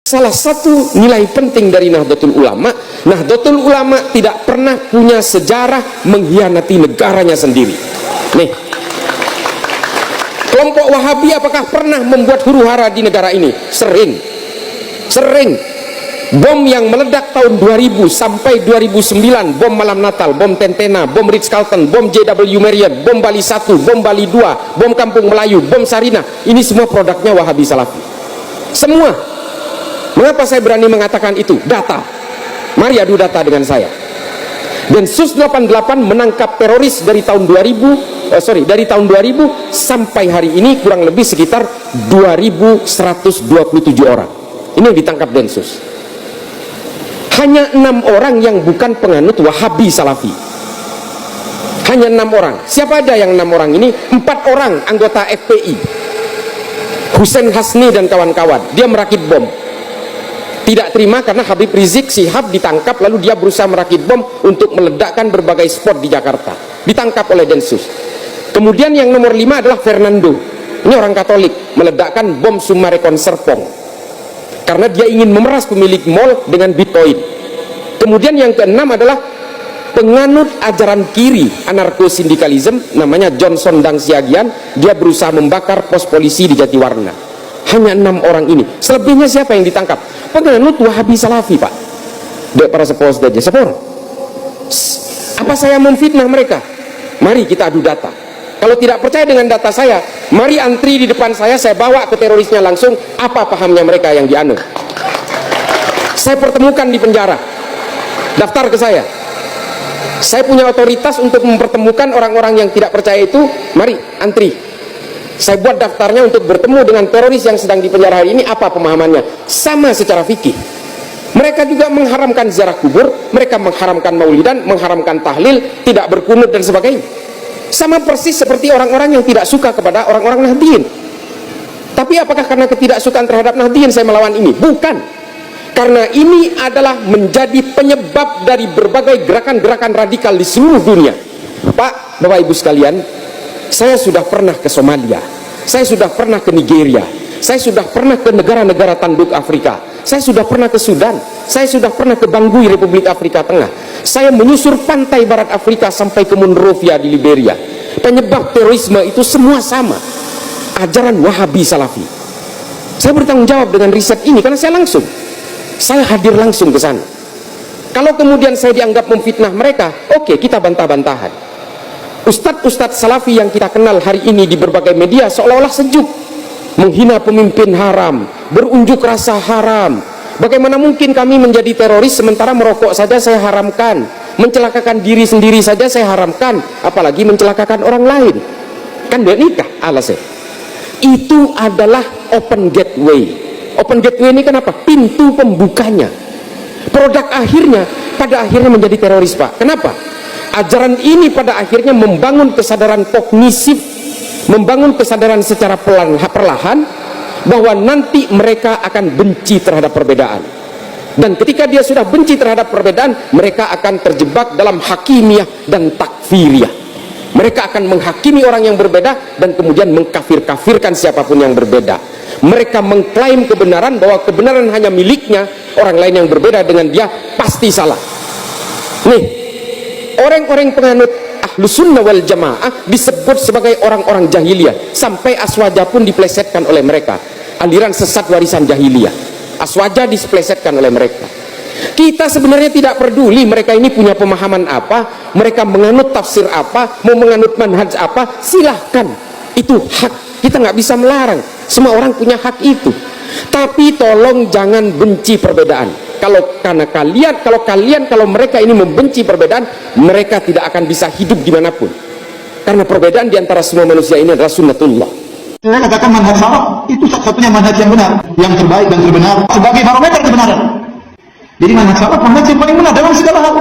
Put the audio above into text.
Salah satu nilai penting dari Nahdlatul Ulama tidak pernah punya sejarah mengkhianati negaranya sendiri. Nih, kelompok Wahabi apakah pernah membuat huru-hara di negara ini? Sering. Bom yang meledak tahun 2000 sampai 2009, bom malam Natal, bom Tentena, bom Ritz-Carlton, bom JW Marriott, bom Bali 1, bom Bali 2, bom Kampung Melayu, bom Sarina, ini semua produknya Wahabi Salafi. Semua. Mengapa saya berani mengatakan itu? Data. Mari adu data dengan saya. Densus 88 menangkap teroris dari tahun 2000 sampai hari ini kurang lebih sekitar 2127 orang. Ini yang ditangkap Densus. Hanya 6 orang yang bukan penganut Wahabi Salafi. Hanya 6 orang. Siapa ada yang 6 orang ini? 4 orang anggota FPI. Hussein Hasni dan kawan-kawan. Dia merakit bom. Tidak terima karena Habib Rizik Syihab ditangkap, lalu dia berusaha merakit bom untuk meledakkan berbagai spot di Jakarta. Ditangkap oleh Densus. Kemudian yang nomor 5 adalah Fernando. Ini orang Katolik, meledakkan bom Sumarekon Serpong karena dia ingin memeras pemilik mall dengan Bitcoin. Kemudian yang keenam adalah penganut ajaran kiri anarko-sindikalisme, namanya Johnson Dang Siagian. Dia berusaha membakar pos polisi di Jatiwarna. Hanya 6 orang ini. Selebihnya siapa yang ditangkap? Penganut Wahabi Salafi, Pak. Para sepuluh saja. Apa saya memfitnah mereka? Mari kita adu data. Kalau tidak percaya dengan data saya, mari antri di depan saya bawa ke terorisnya langsung, apa pahamnya mereka yang dianut. Saya pertemukan di penjara. Daftar ke saya. Saya punya otoritas untuk mempertemukan orang-orang yang tidak percaya itu. Mari antri. Saya buat daftarnya untuk bertemu dengan teroris yang sedang di penjara hari ini. Apa pemahamannya? Sama secara fikih. Mereka juga mengharamkan ziarah kubur, mereka mengharamkan maulidan, mengharamkan tahlil, tidak berkunut dan sebagainya. Sama persis seperti orang-orang yang tidak suka kepada orang-orang Nahdliyin. Tapi apakah karena ketidaksukaan terhadap Nahdliyin saya melawan ini? Bukan. Karena ini adalah menjadi penyebab dari berbagai gerakan-gerakan radikal di seluruh dunia. Pak, Bapak Ibu sekalian, saya sudah pernah ke Somalia, saya sudah pernah ke Nigeria, saya sudah pernah ke negara-negara tanduk Afrika, saya sudah pernah ke Sudan, saya sudah pernah ke Bangui, Republik Afrika Tengah, saya menyusur pantai barat Afrika sampai ke Monrovia di Liberia. Penyebab terorisme itu semua sama, ajaran Wahabi Salafi. Saya bertanggung jawab dengan riset ini karena saya hadir langsung ke sana. Kalau kemudian saya dianggap memfitnah mereka, oke, kita bantah-bantahan. Ustadz-ustadz Salafi yang kita kenal hari ini di berbagai media seolah-olah sejuk, menghina pemimpin haram, berunjuk rasa haram. Bagaimana mungkin kami menjadi teroris sementara merokok saja saya haramkan, mencelakakan diri sendiri saja saya haramkan, apalagi mencelakakan orang lain. Kan dia nikah alasan. Itu adalah open gateway. Open gateway ini kenapa? Pintu pembukanya. Produk akhirnya pada akhirnya menjadi teroris, Pak. Kenapa? Ajaran ini pada akhirnya membangun kesadaran kognisif, membangun kesadaran secara perlahan bahwa nanti mereka akan benci terhadap perbedaan. Dan ketika dia sudah benci terhadap perbedaan, mereka akan terjebak dalam hakimiyah dan takfiriyah. Mereka akan menghakimi orang yang berbeda dan kemudian mengkafir-kafirkan siapapun yang berbeda. Mereka mengklaim kebenaran bahwa kebenaran hanya miliknya, orang lain yang berbeda dengan dia pasti salah. Nih, orang-orang penganut Ahlus Sunnah wal Jamaah disebut sebagai orang-orang jahiliyah, sampai Aswaja pun diplesetkan oleh mereka. Aliran sesat warisan jahiliyah, Aswaja diplesetkan oleh mereka. Kita sebenarnya tidak peduli mereka ini punya pemahaman apa, mereka menganut tafsir apa, mau menganut manhaj apa, silahkan, itu hak, kita nggak bisa melarang, semua orang punya hak itu. Tapi tolong jangan benci perbedaan. Kalau mereka ini membenci perbedaan, mereka tidak akan bisa hidup dimanapun, karena perbedaan diantara semua manusia ini adalah sunnatullah. Saya katakan manhaj salaf itu satu-satunya manhaj yang benar, yang terbaik dan terbenar sebagai barometer kebenaran. Jadi manhaj salaf manhaj yang paling benar dalam segala hal.